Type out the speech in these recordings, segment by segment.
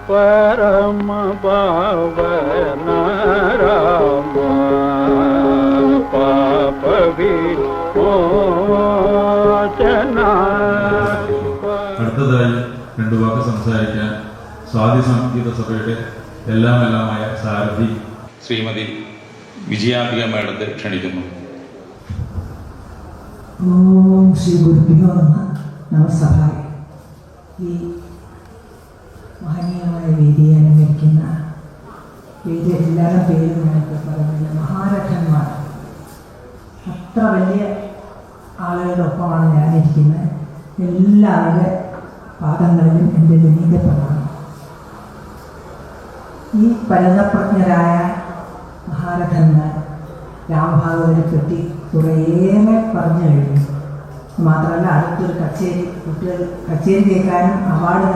പരമ പാവന രാമ പാപവിമോചന. അടുത്തതായി രണ്ടു വാക്ക് സംസാരിക്കാൻ സ്വാതി സംഗീത സഭയുടെ എല്ലാമായ സാരഥി ശ്രീമതി വിജയാംബിക മേഡത്തെ ക്ഷണിക്കുന്നു. ഓം ശ്രീ ഗുരുഭ്യോ നമസ്കാരം. ഈ മഹനീയമായ വേദിയെ അനുകരിക്കുന്ന വേദി എല്ലാവരും പേരും ഞാനിപ്പോൾ പറയുന്നില്ല. മഹാരഥന്മാർ, അത്ര വലിയ ആളുകളുടെ ഒപ്പമാണ് ഞാനിരിക്കുന്നത്. എല്ലാവരുടെ പാദങ്ങളിലും എൻ്റെ വിനീതപ്രമാണ്. ഈ പരിണതപ്രജ്ഞരായ മഹാരഥന്മാർ രാമഭാഗവതരെ പറ്റി കുറേയേറെ പറഞ്ഞു കഴിഞ്ഞു. മാത്രമല്ല, അടുത്തൊരു കച്ചേരി, കുട്ടികൾ കച്ചേരി കേൾക്കാനും അവാർഡ്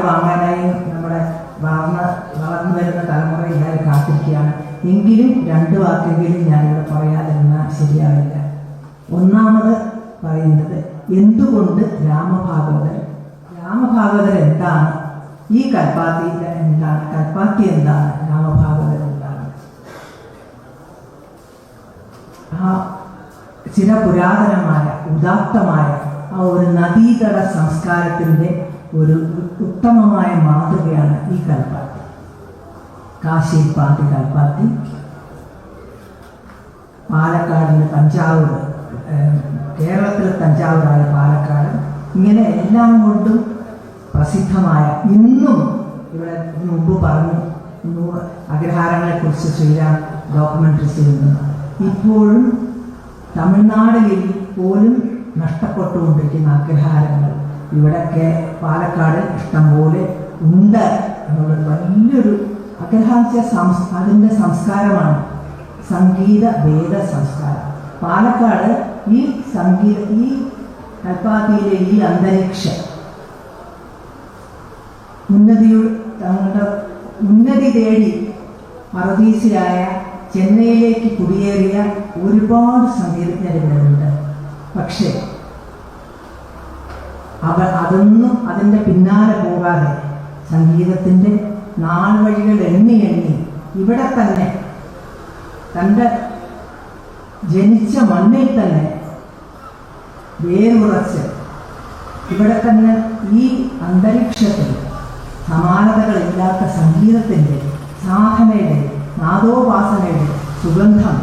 വാങ്ങാനായും നമ്മുടെ വളർന്നു വരുന്ന തലമുറ എല്ലാവരും കാത്തിരിക്കുകയാണ്. എങ്കിലും രണ്ട് വാക്കെങ്കിലും ഞാനിവിടെ പറയാതിരുന്നാൽ ശരിയാവില്ല. ഒന്നാമത് പറയുന്നത്, എന്തുകൊണ്ട് രാമഭാഗവതർ എന്താണ്, ഈ കൽപ്പാത്തി എന്താണ്, കൽപ്പാത്തി എന്താണ്, രാമഭാഗവതർ എന്താണ്? ആ ചിരപുരാതനമായ ഉദാത്തമായ ആ ഒരു നദീതട സംസ്കാരത്തിൻ്റെ ഒരു ഉത്തമമായ മാതൃകയാണ് ഈ കൽപ്പാത്തി. കാശിപ്പാത്തി കൽപ്പാത്തി, പാലക്കാടിൻ്റെ തഞ്ചാവൂർ, കേരളത്തിലെ തഞ്ചാവൂരായ പാലക്കാട്, ഇങ്ങനെ എല്ലാം കൊണ്ടും പ്രസിദ്ധമായ, ഇന്നും ഇവിടെ മുമ്പ് പറഞ്ഞു അഗ്രഹാരങ്ങളെക്കുറിച്ച് ശ്രീരാം ഡോക്യുമെൻ്ററി ചെയ്യുന്നു. ഇപ്പോഴും തമിഴ്നാടിൽ പോലും നഷ്ടപ്പെട്ടുകൊണ്ടിരിക്കുന്ന അഗ്രഹാരങ്ങൾ ഇവിടെയൊക്കെ പാലക്കാട് ഇഷ്ടംപോലെ ഉണ്ട് എന്നുള്ളത് വലിയൊരു അതിൻ്റെ സംസ്കാരമാണ് സംഗീത വേദ സംസ്കാരം. പാലക്കാട് ഈ കൽപ്പാത്തിയിലെ ഈ അന്തരീക്ഷം ഉന്നതി തേടി പറുദീസയായ ചെന്നൈയിലേക്ക് കുടിയേറിയ ഒരുപാട് സംഗീതജ്ഞരുണ്ട്. പക്ഷേ അതൊന്നും അതിൻ്റെ പിന്നാലെ പോകാതെ സംഗീതത്തിൻ്റെ നാൾവഴികൾ എണ്ണി ഇവിടെ തന്നെ തൻ്റെ ജനിച്ച മണ്ണിൽ തന്നെ വേരുറച്ച് ഇവിടെ തന്നെ ഈ അന്തരീക്ഷത്തിൽ സമാനതകളില്ലാത്ത സംഗീതത്തിൻ്റെ, സാധനയുടെ, നാദോപാസനയുടെ സുഗന്ധം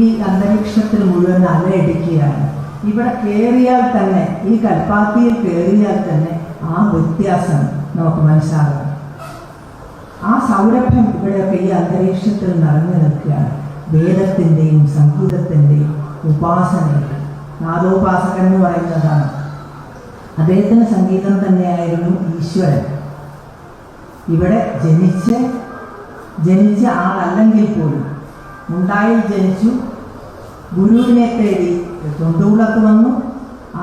ഈ അന്തരീക്ഷത്തിൽ മുഴുവൻ അലയടിക്കുകയാണ്. ഇവിടെ കയറിയാൽ തന്നെ, ഈ കൽപ്പാത്തിയിൽ കയറിയാൽ തന്നെ ആ വ്യത്യാസം നമുക്ക് മനസ്സിലാകണം. ആ സൗരഭ്യം ഇവിടെയൊക്കെ ഈ അന്തരീക്ഷത്തിൽ നിറഞ്ഞു നിൽക്കുകയാണ്. വേദത്തിൻ്റെയും സംഗീതത്തിൻ്റെയും ഉപാസനയും. നാദോപാസകൻ എന്ന് പറയുന്നതാണ്. അദ്ദേഹത്തിന് സംഗീതം തന്നെയായിരുന്നു ഈശ്വരൻ. ഇവിടെ ജനിച്ച ആളല്ലെങ്കിൽ പോലും മുണ്ടായിൽ ജനിച്ചു, ഗുരുവിനെ തേടി തൊണ്ടുകുളത്ത് വന്നു.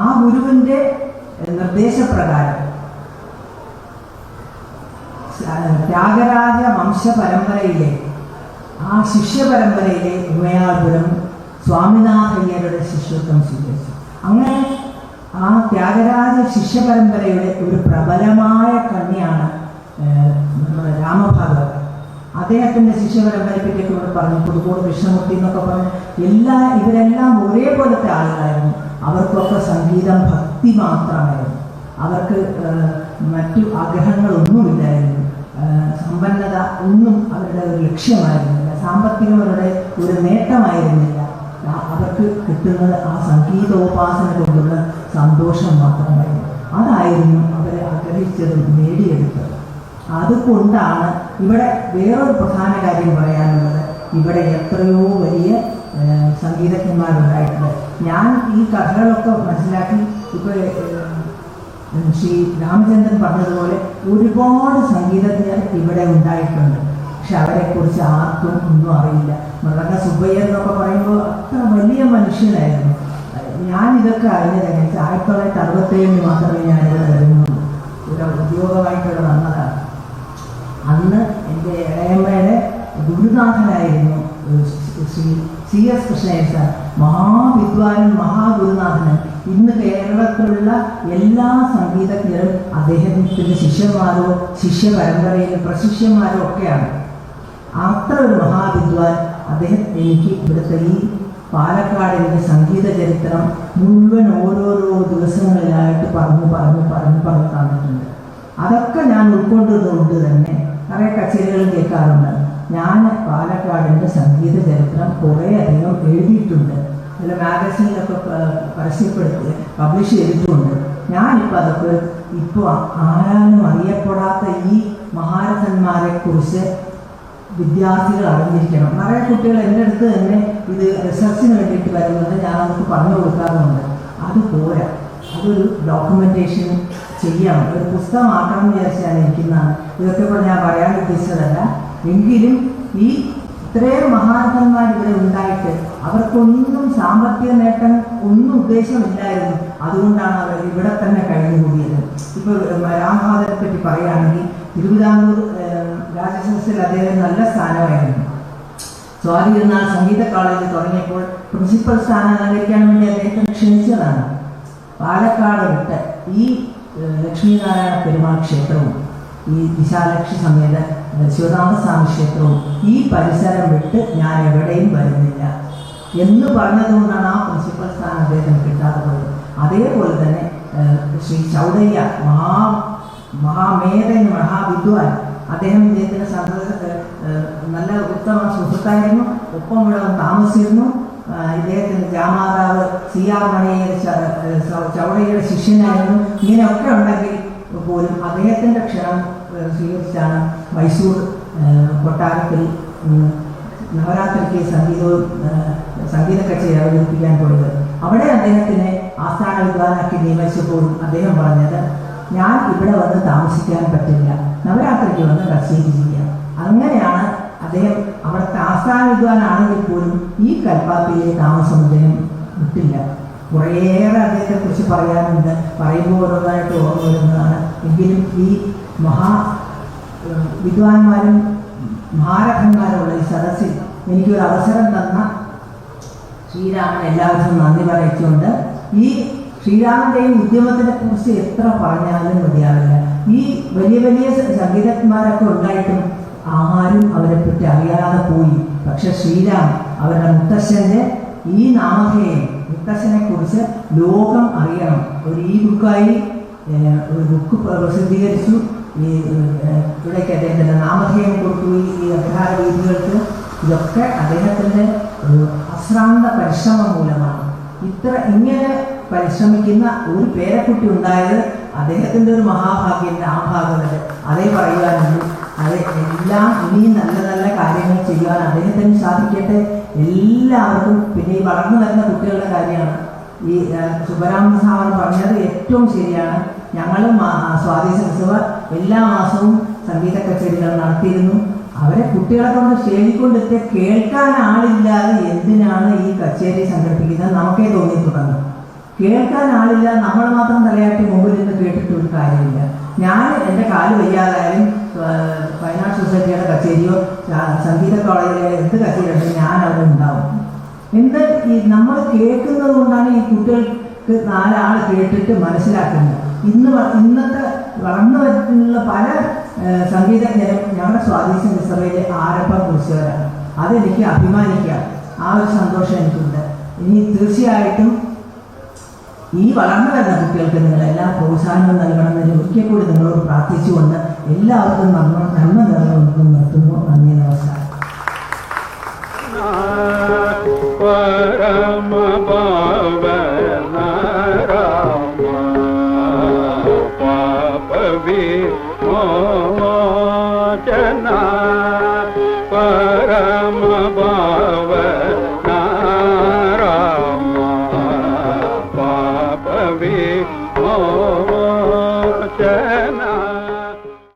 ആ ഗുരുവിൻ്റെ നിർദ്ദേശപ്രകാരം ത്യാഗരാജ വംശപരമ്പരയിലെ ആ ശിഷ്യപരമ്പരയിലെ ഉമയാപുരം സ്വാമിനാഥയ്യരുടെ ശിഷ്യത്വം സ്വീകരിച്ചു. അങ്ങനെ ആ ത്യാഗരാജ ശിഷ്യപരമ്പരയുടെ ഒരു പ്രബലമായ കണ്ണിയാണ് രാമഭാഗവതർ. അദ്ദേഹത്തിൻ്റെ ശിഷ്യപരമ്പരയെ പറ്റിയൊക്കെ ഇവിടെ പറഞ്ഞു. പുതുക്കോട് കൃഷ്ണമൂർത്തി എന്നൊക്കെ പറഞ്ഞു. ഇവരെല്ലാം ഒരേപോലത്തെ ആളുകളായിരുന്നു. അവർക്കൊക്കെ സംഗീതം ഭക്തി മാത്രമായിരുന്നു. അവർക്ക് മറ്റു ആഗ്രഹങ്ങളൊന്നുമില്ലായിരുന്നു. സമ്പന്നത ഒന്നും അവരുടെ ഒരു ലക്ഷ്യമായിരുന്നില്ല. സാമ്പത്തികമവരുടെ ഒരു നേട്ടമായിരുന്നില്ല. അവർക്ക് കിട്ടുന്നത് ആ സംഗീതോപാസന കൊണ്ടുള്ള സന്തോഷം മാത്രമായിരുന്നു. അതായിരുന്നു അവരെ ആഗ്രഹിച്ചതും നേടിയെടുത്തത്. അതുകൊണ്ടാണ് ഇവിടെ വേറൊരു പ്രധാന കാര്യം പറയാനുള്ളത്. ഇവിടെ എത്രയോ വലിയ സംഗീതജ്ഞന്മാരുണ്ടായിട്ടുണ്ട്. ഞാൻ ഈ കഥകളൊക്കെ മനസ്സിലാക്കി ഇപ്പോൾ ശ്രീ രാമചന്ദ്രൻ പറഞ്ഞതുപോലെ ഒരുപാട് സംഗീതജ്ഞർ ഇവിടെ ഉണ്ടായിട്ടുണ്ട്. പക്ഷെ അവരെക്കുറിച്ച് ആർക്കും ഒന്നും അറിയില്ല. മൃദംഗ സുബ്ബയ്യർ എന്നൊക്കെ പറയുമ്പോൾ അത്ര വലിയ മനുഷ്യനായിരുന്നു. ഞാനിതൊക്കെ അറിഞ്ഞത് 1967 മാത്രമേ ഞാനിവിടെ വരുന്നുള്ളൂ. ഒരു ഉദ്യോഗമായിട്ടിവിടെ വന്നതാണ്. അന്ന് എൻ്റെ ഇളയമ്മയുടെ ഗുരുനാഥനായിരുന്നു ശ്രീ C.S. കൃഷ്ണയ്യർ സാർ. മഹാവിദ്വാനും മഹാഗുരുനാഥനും ഇന്ന് കേരളത്തിലുള്ള എല്ലാ സംഗീതജ്ഞരും അദ്ദേഹത്തിൻ്റെ ശിഷ്യന്മാരോ ശിഷ്യ പരമ്പരയിലെ പ്രശിഷ്യന്മാരോ ഒക്കെയാണ്. അത്ര ഒരു മഹാവിദ്വാൻ അദ്ദേഹം എനിക്ക് ഇവിടുത്തെ ഈ പാലക്കാടിൻ്റെ സംഗീത ചരിത്രം മുഴുവൻ ഓരോരോ ദിവസങ്ങളിലായിട്ട് പറഞ്ഞു തന്നിട്ടുണ്ട്. അതൊക്കെ ഞാൻ ഉൾക്കൊണ്ടതുകൊണ്ട് തന്നെ കുറേ കച്ചേരികളും കേൾക്കാറുണ്ട്. ഞാൻ പാലക്കാടിൻ്റെ സംഗീത ചരിത്രം കുറേയധികം എഴുതിയിട്ടുണ്ട്. ചില മാഗസീനിലൊക്കെ പബ്ലിഷ് ചെയ്തിട്ടുമുണ്ട്. ഞാനിപ്പോൾ അതൊക്കെ ഇപ്പോൾ ആരാനും അറിയപ്പെടാത്ത ഈ മഹാരഥന്മാരെ കുറിച്ച് വിദ്യാർത്ഥികൾ അറിഞ്ഞിരിക്കണം. നിറയെ കുട്ടികൾ എൻ്റെ അടുത്ത് തന്നെ ഇത് റിസർച്ചിന് വേണ്ടിയിട്ട് വരുന്നത് ഞാൻ അവർക്ക് പറഞ്ഞു കൊടുക്കാറുണ്ട്. അത് പോരാ, അതൊരു ഡോക്യുമെൻറ്റേഷൻ ചെയ്യണം, ഒരു പുസ്തകമാക്കണം എന്ന് വിചാരിച്ചാണ് ഇരിക്കുന്നതാണ്. ഇതൊക്കെ ഇപ്പോൾ ഞാൻ പറയാൻ ഉദ്ദേശിച്ചതല്ല. എങ്കിലും ഈ ഇത്രയും മഹാരഥന്മാർ ഇവിടെ ഉണ്ടായിട്ട് അവർക്കൊന്നും സാമ്പത്തിക നേട്ടം ഒന്നും ഉദ്ദേശമില്ലായിരുന്നു. അതുകൊണ്ടാണ് അവർ ഇവിടെ തന്നെ കഴിഞ്ഞുകൂടിയത്. ഇപ്പോൾ രാംബഹാദരെ പറ്റി പറയുകയാണെങ്കിൽ തിരുവിതാംകൂർ രാജസദസ്സിൽ അദ്ദേഹം നല്ല സ്ഥാനമായിരുന്നു. സ്വാതി തിരുനാൾ സംഗീത കോളേജ് തുടങ്ങിയപ്പോൾ പ്രിൻസിപ്പൽ സ്ഥാനം അലങ്കരിക്കാൻ വേണ്ടി അദ്ദേഹത്തെ ക്ഷണിച്ചതാണ്. പാലക്കാട് വിട്ട് ഈ ലക്ഷ്മീനാരായണ പെരുമാൾ ക്ഷേത്രവും ഈ വിശാലക്ഷി സമേത ശിവരാമസ്വാമി ക്ഷേത്രവും ഈ പരിസരം വിട്ട് ഞാൻ എവിടെയും വരുന്നില്ല എന്ന് പറഞ്ഞതുകൊണ്ടാണ് ആ പ്രിൻസിപ്പൽ സ്ഥാനം അദ്ദേഹത്തിന് കിട്ടാതെ പോയത്. അതേപോലെ തന്നെ ശ്രീ ചൗഡയ്യ മഹാമേധൻ മഹാവിദ്വാൻ, അദ്ദേഹം ഇദ്ദേഹത്തിൻ്റെ നല്ല ഉത്തമ സുഹൃത്തായിരുന്നു. ഒപ്പം ഇവിടെ താമസിച്ചിരുന്നു. ഇദ്ദേഹത്തിൻ്റെ ജാമാതാവ് CR മണിയുടെ ചൗഡയ്യയുടെ ശിഷ്യനായിരുന്നു. ഇങ്ങനെയൊക്കെ ഉണ്ടെങ്കിൽ പോലും അദ്ദേഹത്തിൻ്റെ ക്ഷണം സ്വീകരിച്ചാണ് മൈസൂർ കൊട്ടാരത്തിൽ നവരാത്രിക്ക് സംഗീത കച്ചേരി അവതരിപ്പിക്കാൻ പോയത്. അവിടെ അദ്ദേഹത്തിനെ ആസ്ഥാന വിദ്വാനാക്കി നിയമിച്ചപ്പോഴും അദ്ദേഹം പറഞ്ഞത്, ഞാൻ ഇവിടെ വന്ന് താമസിക്കാൻ പറ്റില്ല, നവരാത്രിക്ക് വന്ന് കച്ചേരി ചെയ്യാം. അങ്ങനെയാണ് അദ്ദേഹം അവിടുത്തെ ആസ്ഥാന വിദ്വാനാണെങ്കിൽ പോലും ഈ കൽപ്പാത്തിയിലെ താമസം അദ്ദേഹം വിട്ടില്ല. കുറേയേറെ അദ്ദേഹത്തെക്കുറിച്ച് പറയാനുണ്ട്, പറയുമ്പോൾ ഓരോന്നായിട്ട് ഓർമ്മ വരുന്നതാണ്. എങ്കിലും ഈ വിദ്വാൻമാരും മഹാരഥന്മാരുള്ള ഈ സദസ്സിൽ എനിക്കൊരു അവസരം തന്ന ശ്രീരാമൻ എല്ലാവർക്കും നന്ദി പറയിച്ചുകൊണ്ട്, ഈ ശ്രീരാമൻ്റെയും ഉദ്യമത്തിനെ കുറിച്ച് എത്ര പറഞ്ഞാലും മതിയാവില്ല. ഈ വലിയ വലിയ സംഗീതജ്ഞന്മാരൊക്കെ ഉണ്ടായിട്ടും ആരും അവരെപ്പറ്റി അറിയാതെ പോയി. പക്ഷെ ശ്രീരാം അവരുടെ മുത്തശ്ശൻ്റെ ഈ നാമധേയം, മുത്തശ്ശനെ കുറിച്ച് ലോകം അറിയണം. ഒരു ബുക്കായി ഒരു ബുക്ക് പ്രസിദ്ധീകരിച്ചു. ഇവിടേക്ക് അദ്ദേഹത്തിൻ്റെ നാമധേയം കൊടുത്തു ഈ അഗ്രഹാര വീതികൾക്ക്. ഇതൊക്കെ അദ്ദേഹത്തിൻ്റെ അശ്രാന്ത പരിശ്രമം മൂലമാണ്. ഇങ്ങനെ പരിശ്രമിക്കുന്ന ഒരു പേരക്കുട്ടി ഉണ്ടായത് അദ്ദേഹത്തിൻ്റെ ഒരു മഹാഭാഗ്യൻ്റെ ആ ഭാഗത്ത് അതേ പറയുവാനുള്ളൂ. അത് എല്ലാം ഇനിയും നല്ല നല്ല കാര്യങ്ങൾ ചെയ്യുവാൻ അദ്ദേഹത്തിന് സാധിക്കട്ടെ. എല്ലാവർക്കും. പിന്നെ ഈ വളർന്നു വരുന്ന കുട്ടികളുടെ കാര്യമാണ് ഈ സുബ്ബരാമൻ സാർ പറഞ്ഞത് ഏറ്റവും ശരിയാണ്. ഞങ്ങളും സ്വാതി സരസ്വ എല്ലാ മാസവും സംഗീത കച്ചേരികൾ നടത്തിയിരുന്നു. അവരെ കുട്ടികളെ കൊണ്ട് ക്ഷേമിക്കൊണ്ടെത്തിയ കേൾക്കാൻ ആളില്ലാതെ എന്തിനാണ് ഈ കച്ചേരി സംഘടിപ്പിക്കുന്നത് നമുക്കേ തോന്നി തുടങ്ങും. കേൾക്കാൻ ആളില്ല, നമ്മൾ മാത്രം തലയാട്ടി മുമ്പിൽ നിന്ന് കേട്ടിട്ടൊരു കാര്യമില്ല. ഞാൻ എൻ്റെ കാല് വയ്യാതായാലും ഫൈൻ ആർട്സ് സൊസൈറ്റിയുടെ കച്ചേരിയോ സംഗീത കോളേജിലെ എന്ത് കച്ചേരി ഉണ്ടെങ്കിൽ ഞാൻ അവിടെ ഉണ്ടാവും. ഈ നമ്മൾ കേൾക്കുന്നത് കൊണ്ടാണ് ഈ കുട്ടികൾക്ക് നാലാൾ കേട്ടിട്ട് മനസ്സിലാക്കുന്നത്. ഇന്നത്തെ വളർന്നു വരുന്ന പല സംഗീതജ്ഞരും ഞങ്ങളുടെ സ്വാതി സംഗീതസഭയിലെ ആരംഭം കുറിച്ചവരാണ്. അതെനിക്ക് അഭിമാനിക്കാം. ആ ഒരു സന്തോഷം എനിക്കുണ്ട്. ഇനി തീർച്ചയായിട്ടും ഈ വളർന്നു വരുന്ന കുട്ടികൾക്ക് നിങ്ങളെല്ലാം പ്രോത്സാഹനം നൽകണമെന്ന് ഒരിക്കൽ കൂടി നിങ്ങളോട് പ്രാർത്ഥിച്ചുകൊണ്ട് എല്ലാവർക്കും നന്മ നിറഞ്ഞുകൊണ്ടും നിർത്തുന്നു. നന്ദി, നമസ്കാരം. പരമ പാവന രാമ പാപ വിമോചന